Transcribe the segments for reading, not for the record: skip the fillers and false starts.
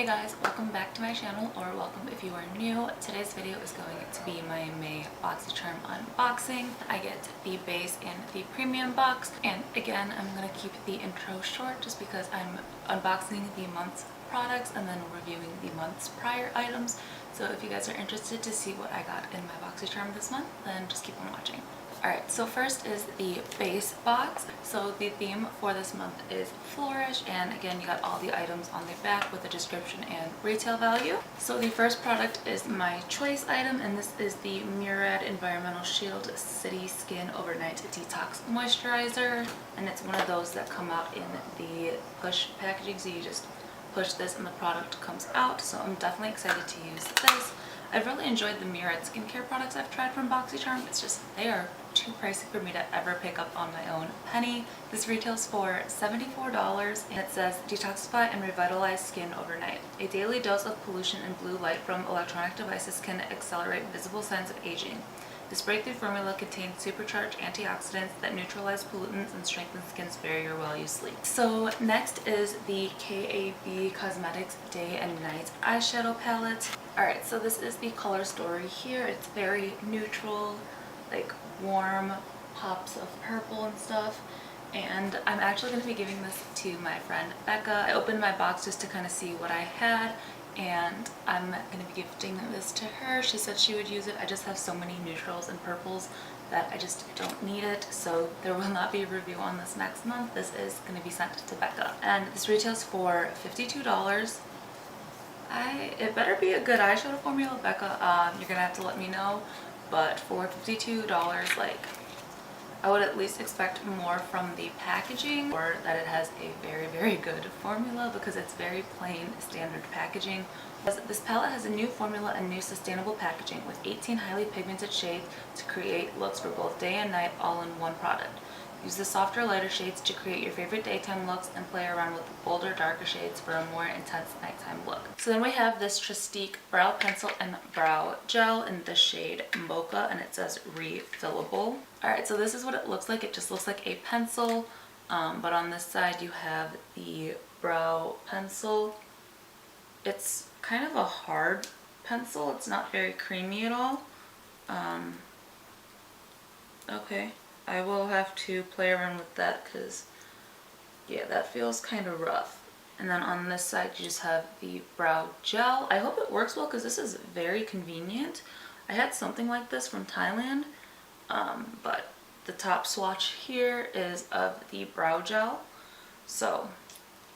Hey guys, welcome back to my channel, or welcome if you are new. Today's video is going to be my May BoxyCharm unboxing. I get the base and the premium box, and again I'm going to keep the intro short just because I'm unboxing the month's products and then reviewing the month's prior items. So if you guys are interested to see what I got in my BoxyCharm this month, then just keep on watching. Alright, so first is the base box. So the theme for this month is flourish, and again you got all the items on the back with the description and retail value. So the first product is my choice item, and this is the Murad Environmental Shield City Skin Overnight Detox Moisturizer, and it's one of those that come out in the push packaging, so you just push this and the product comes out. So I'm definitely excited to use this. I've really enjoyed the Murad skincare products I've tried from BoxyCharm. It's just, they are too pricey for me to ever pick up on my own penny. This retails for $74, and it says detoxify and revitalize skin overnight. A daily dose of pollution and blue light from electronic devices can accelerate visible signs of aging. This breakthrough formula contains supercharged antioxidants that neutralize pollutants and strengthen skin's barrier while you sleep. So next is the KAB Cosmetics Day and Night eyeshadow palette. Alright, so this is the color story here. It's very neutral, like warm pops of purple and stuff. And I'm actually going to be giving this to my friend Becca. I opened my box just to kind of see what I had, and I'm going to be gifting this to her. She said she would use it. I just have so many neutrals and purples that I just don't need it, so there will not be a review on this next month. This is going to be sent to Becca, and this retails for $52. It better be a good eyeshadow formula, Becca. You're gonna have to let me know, but for $52, like, I would at least expect more from the packaging, or that it has a very, very good formula, because it's very plain standard packaging. This palette has a new formula and new sustainable packaging with 18 highly pigmented shades to create looks for both day and night, all in one product. Use the softer, lighter shades to create your favorite daytime looks and play around with the bolder, darker shades for a more intense nighttime look. So then we have this Trestique brow pencil and brow gel in the shade Mocha, and it says refillable. Alright, so this is what it looks like. It just looks like a pencil, but on this side you have the brow pencil. It's kind of a hard pencil. It's not very creamy at all. Okay. I will have to play around with that because, yeah, that feels kind of rough. And then on this side you just have the brow gel. I hope it works well because this is very convenient. I had something like this from Thailand, but the top swatch here is of the brow gel. So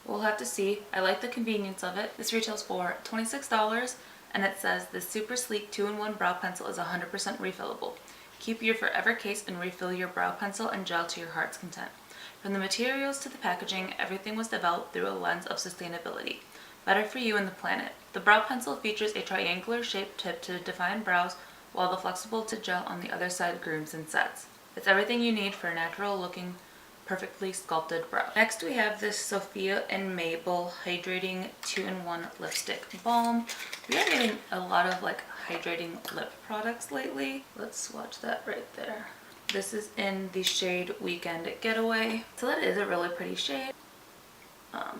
we'll have to see. I like the convenience of it. This retails for $26, and it says the super sleek 2-in-1 brow pencil is 100% refillable. Keep your forever case and refill your brow pencil and gel to your heart's content. From the materials to the packaging, everything was developed through a lens of sustainability. Better for you and the planet. The brow pencil features a triangular shaped tip to define brows, while the flexible tip gel on the other side grooms and sets. It's everything you need for a natural looking, perfectly sculpted brow. Next we have this Sophia and Mabel Hydrating 2-in-1 Lipstick Balm. We are getting a lot of like hydrating lip products lately. Let's swatch that right there. This is in the shade Weekend Getaway. So that is a really pretty shade. I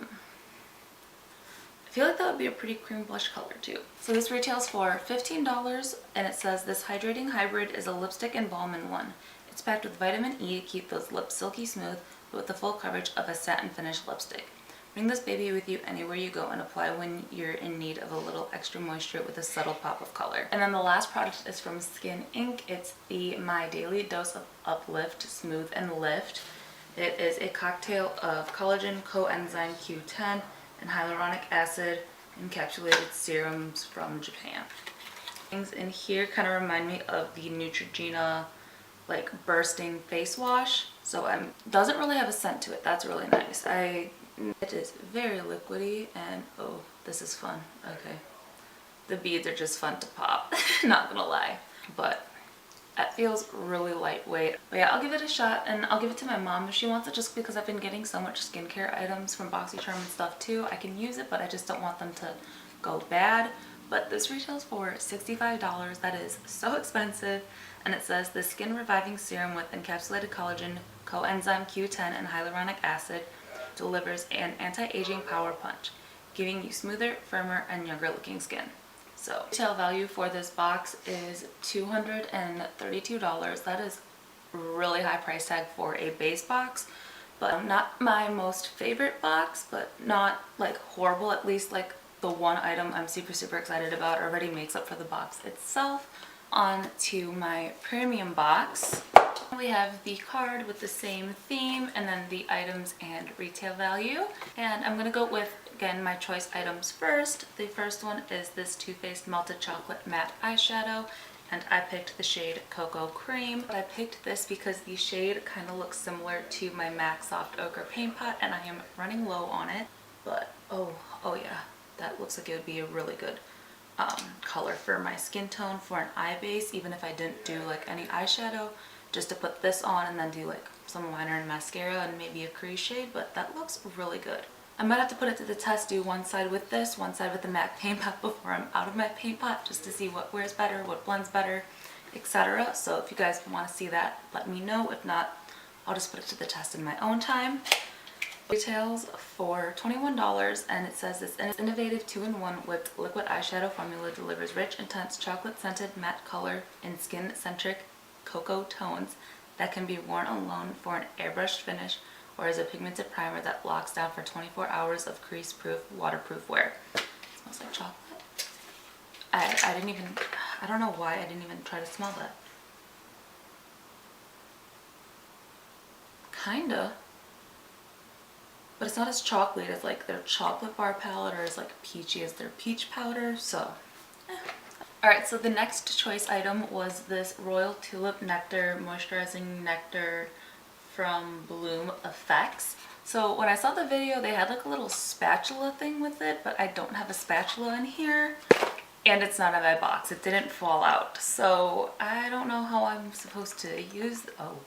feel like that would be a pretty cream blush color too. So this retails for $15, and it says this hydrating hybrid is a lipstick and balm in one. It's packed with vitamin E to keep those lips silky smooth, but with the full coverage of a satin finish lipstick. Bring this baby with you anywhere you go and apply when you're in need of a little extra moisture with a subtle pop of color. And then the last product is from Skin Inc. It's the My Daily Dose of Uplift Smooth and Lift. It is a cocktail of collagen, coenzyme Q10, and hyaluronic acid encapsulated serums from Japan. Things in here kind of remind me of the Neutrogena like bursting face wash. So doesn't really have a scent to it. That's really nice. It is very liquidy, and oh, this is fun. Okay, the beads are just fun to pop. Not gonna lie, but it feels really lightweight. But yeah, I'll give it a shot, and I'll give it to my mom if she wants it, just because I've been getting so much skincare items from BoxyCharm and stuff too. I can use it, but I just don't want them to go bad. But this retails for $65. That is so expensive. And it says the skin reviving serum with encapsulated collagen, coenzyme Q10, and hyaluronic acid delivers an anti-aging power punch. giving you smoother, firmer, and younger looking skin. So retail value for this box is $232. That is really high price tag for a base box, but not my most favorite box, but not like horrible. At least like the one item I'm super excited about already makes up for the box itself. On to my premium box. We have the card with the same theme and then the items and retail value. And I'm gonna go with, again, my choice items first. The first one is this Too Faced Melted Chocolate Matte Eyeshadow, and I picked the shade Cocoa Cream. I picked this because the shade kind of looks similar to my MAC Soft Ochre Paint Pot, and I am running low on it. But oh yeah, that looks like it would be a really good color for my skin tone for an eye base, even if I didn't do like any eyeshadow, just to put this on and then do like some liner and mascara and maybe a crease shade. But that looks really good. I might have to put it to the test, do one side with this, one side with the MAC paint pot before I'm out of my paint pot, just to see what wears better, what blends better, etc. So if you guys want to see that, let me know. If not, I'll just put it to the test in my own time. Retails for $21, and it says this innovative 2-in-1 whipped liquid eyeshadow formula delivers rich, intense, chocolate-scented matte color in skin-centric cocoa tones that can be worn alone for an airbrushed finish or as a pigmented primer that locks down for 24 hours of crease-proof, waterproof wear. It smells like chocolate. I don't know why I didn't even try to smell that. Kinda. But it's not as chocolatey as like their chocolate bar palette, or as like peachy as their peach powder, so Alright, so the next choice item was this Royal Tulip Nectar Moisturizing Nectar from Bloom Effects. So when I saw the video, they had like a little spatula thing with it, but I don't have a spatula in here, and it's not in my box. It didn't fall out, so I don't know how I'm supposed to use. Oh,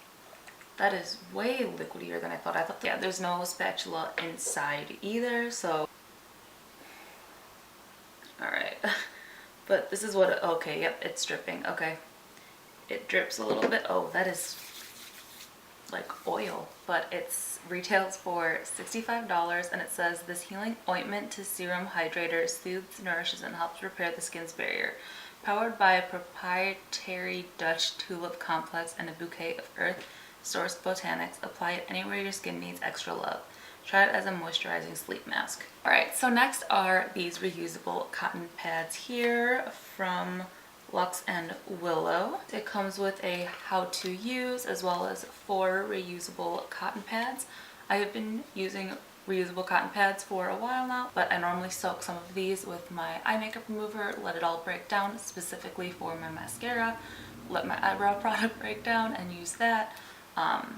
that is way liquidier than I thought. Yeah, there's no spatula inside either, so alright. But this is what, okay, yep, it's dripping. Okay, it drips a little bit. Oh, that is like oil, but it's retails for $65, and it says this healing ointment to serum hydrator soothes, nourishes, and helps repair the skin's barrier. Powered by a proprietary Dutch tulip complex and a bouquet of earth-sourced botanics, apply it anywhere your skin needs extra love. Try it as a moisturizing sleep mask. Alright, so next are these reusable cotton pads here from Lux and Willow. It comes with a how to use as well as 4 reusable cotton pads. I have been using reusable cotton pads for a while now, but I normally soak some of these with my eye makeup remover, let it all break down specifically for my mascara, let my eyebrow product break down, and use that.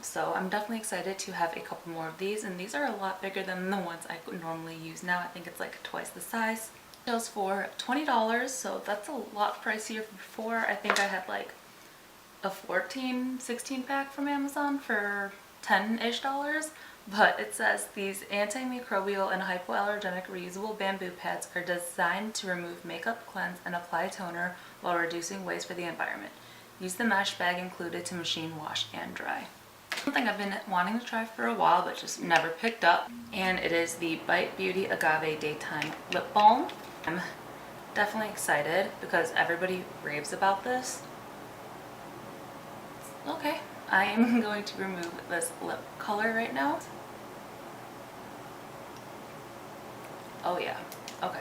So I'm definitely excited to have a couple more of these, and these are a lot bigger than the ones I normally use now. I think it's like twice the size. It was for $20, so that's a lot pricier. Before, I think I had like a 16 pack from Amazon for $10-ish, but it says these antimicrobial and hypoallergenic reusable bamboo pads are designed to remove makeup, cleanse, and apply toner while reducing waste for the environment. Use the mesh bag included to machine wash and dry. Something I've been wanting to try for a while but just never picked up, and it is the Bite Beauty Agave Daytime Lip Balm. I'm definitely excited because everybody raves about this. Okay, I am going to remove this lip color right now. Oh yeah, okay.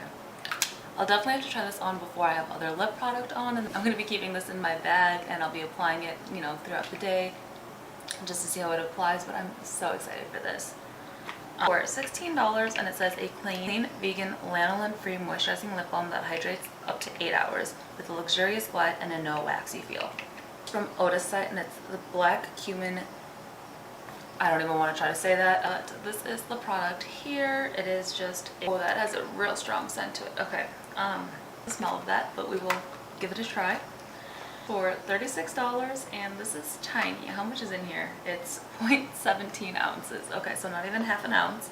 I'll definitely have to try this on before I have other lip product on, and I'm going to be keeping this in my bag and I'll be applying it, you know, throughout the day just to see how it applies, but I'm so excited for this. For $16, and it says a clean, vegan, lanolin-free moisturizing lip balm that hydrates up to 8 hours with a luxurious glide and a no waxy feel. From Otis site, and it's the black cumin. I don't even want to try to say that. This is the product here. It is just, oh, that has a real strong scent to it. Okay, the smell of that, but we will give it a try. For $36, and this is tiny. How much is in here? It's 0.17 ounces. Okay, so not even half an ounce.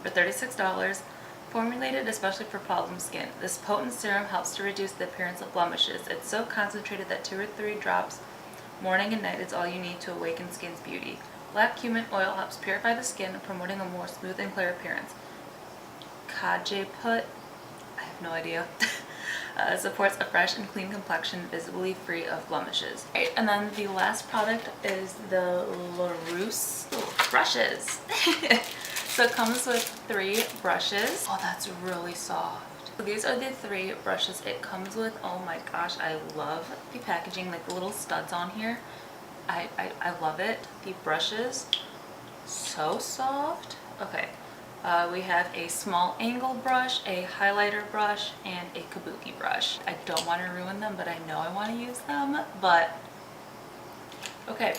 For $36, formulated especially for problem skin. This potent serum helps to reduce the appearance of blemishes. It's so concentrated that 2 or 3 drops morning and night is all you need to awaken skin's beauty. Black cumin oil helps purify the skin, promoting a more smooth and clear appearance. Put. I have no idea. Supports a fresh and clean complexion, visibly free of blemishes. Right, and then the last product is the LaRousse brushes. So it comes with 3 brushes. Oh, that's really soft. So these are the 3 brushes it comes with. Oh my gosh, I love the packaging, like the little studs on here. I love it. The brushes, so soft. Okay. We have a small angle brush, a highlighter brush, and a kabuki brush. I don't want to ruin them, but I know I want to use them, but okay.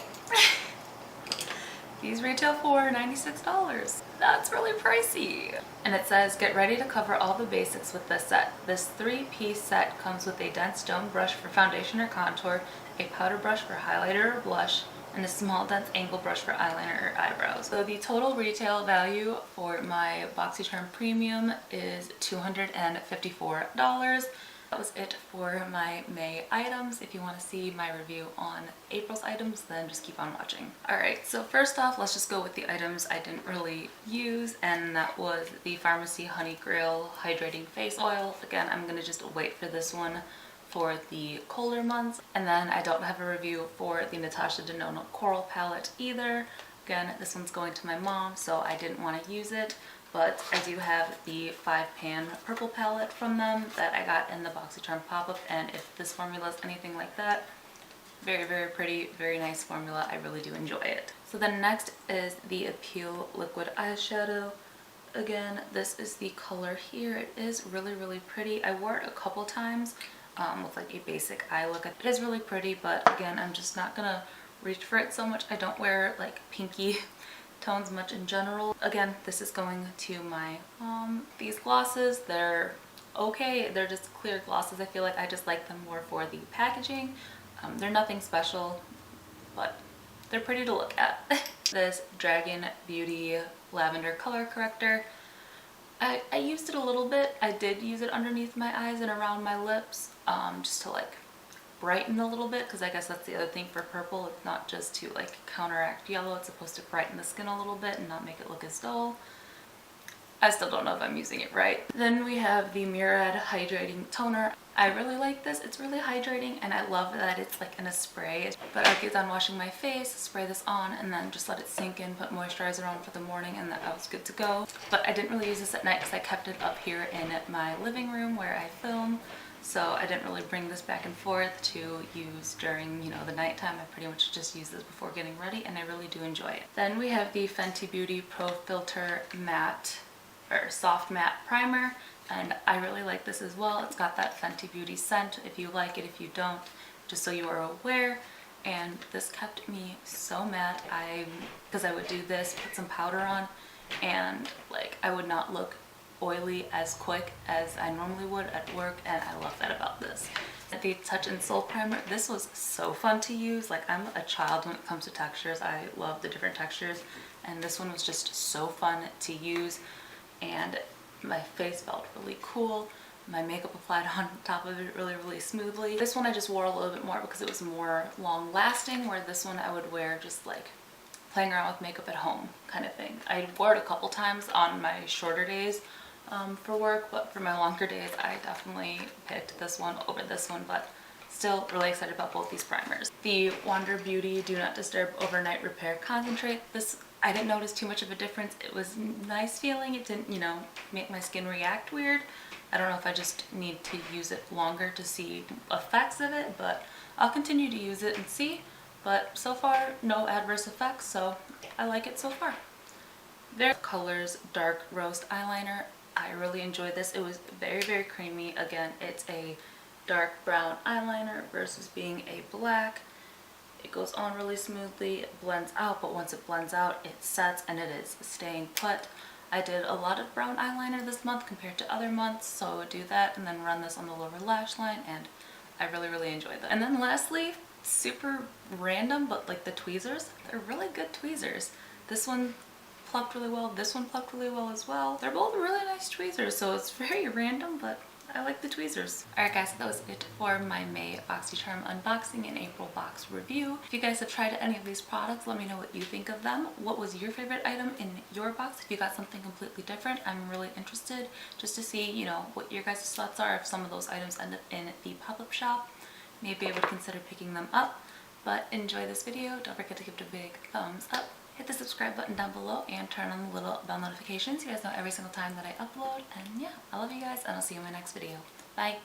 These retail for $96. That's really pricey. And it says, get ready to cover all the basics with this set. This 3-piece set comes with a dense dome brush for foundation or contour, a powder brush for highlighter or blush, and a small dense angle brush for eyeliner or eyebrows. So the total retail value for my BoxyCharm Premium is $254. That was it for my May items. If you want to see my review on April's items, then just keep on watching. Alright, so first off, let's just go with the items I didn't really use, and that was the Pharmacy Honey Grail Hydrating Face Oil. Again, I'm going to just wait for this one for the colder months. And then I don't have a review for the Natasha Denona Coral Palette either. Again, this one's going to my mom, so I didn't want to use it. But I do have the 5-pan purple palette from them that I got in the BoxyCharm pop-up, and if this formula is anything like that, very, very pretty, very nice formula. I really do enjoy it. So then next is the Appeal Liquid Eyeshadow. Again, this is the color here. It is really, really pretty. I wore it a couple times with like a basic eye look. It is really pretty, but again, I'm just not gonna reach for it so much. I don't wear like pinky tones much in general. Again, this is going to my mom. These glosses, they're okay. They're just clear glosses. I feel like I just like them more for the packaging. They're nothing special, but they're pretty to look at. This Dragon Beauty Lavender Color Corrector. I used it a little bit. I did use it underneath my eyes and around my lips, just to like brighten a little bit, because I guess that's the other thing for purple. It's not just to like counteract yellow, it's supposed to brighten the skin a little bit and not make it look as dull. I still don't know if I'm using it right. Then we have the Murad Hydrating Toner. I really like this. It's really hydrating, and I love that it's like in a spray. But I get done washing my face, spray this on, and then just let it sink in, put moisturizer on for the morning, and that I was good to go. But I didn't really use this at night because I kept it up here in my living room where I film. So I didn't really bring this back and forth to use during, you know, the nighttime. I pretty much just use this before getting ready, and I really do enjoy it. Then we have the Fenty Beauty Pro Filter Matte or Soft Matte Primer, and I really like this as well. It's got that Fenty Beauty scent, if you like it, if you don't, just so you are aware. And this kept me so matte. Because I would do this, put some powder on, and like I would not look oily as quick as I normally would at work, and I love that about this. The Touch and Soul Primer, this was so fun to use. Like, I'm a child when it comes to textures. I love the different textures, and this one was just so fun to use, and my face felt really cool. My makeup applied on top of it really, really smoothly. This one I just wore a little bit more because it was more long lasting, where this one I would wear just like playing around with makeup at home kind of thing. I wore it a couple times on my shorter days for work, but for my longer days I definitely picked this one over this one, but still really excited about both these primers. The Wander Beauty Do Not Disturb Overnight Repair Concentrate. This, I didn't notice too much of a difference. It was nice feeling. It didn't, you know, make my skin react weird. I don't know if I just need to use it longer to see effects of it, but I'll continue to use it and see. But so far, no adverse effects, so I like it so far. Their Colors Dark Roast Eyeliner. I really enjoyed this. It was very, very creamy. Again, it's a dark brown eyeliner versus being a black. It goes on really smoothly, it blends out, but once it blends out, it sets and it is staying put. I did a lot of brown eyeliner this month compared to other months, so I would do that and then run this on the lower lash line, and I really, really enjoyed that. And then lastly, super random, but like the tweezers, they're really good tweezers. This one plucked really well, this one plucked really well as well. They're both really nice tweezers, so it's very random, but I like the tweezers. Alright guys, so that was it for my May BoxyCharm unboxing and April box review. If you guys have tried any of these products, let me know what you think of them. What was your favorite item in your box? If you got something completely different, I'm really interested just to see, you know, what your guys' thoughts are if some of those items end up in the pop-up shop. Maybe I would consider picking them up. But enjoy this video. Don't forget to give it a big thumbs up. Hit the subscribe button down below and turn on the little bell notifications so you guys know every single time that I upload. And yeah, I love you guys and I'll see you in my next video. Bye!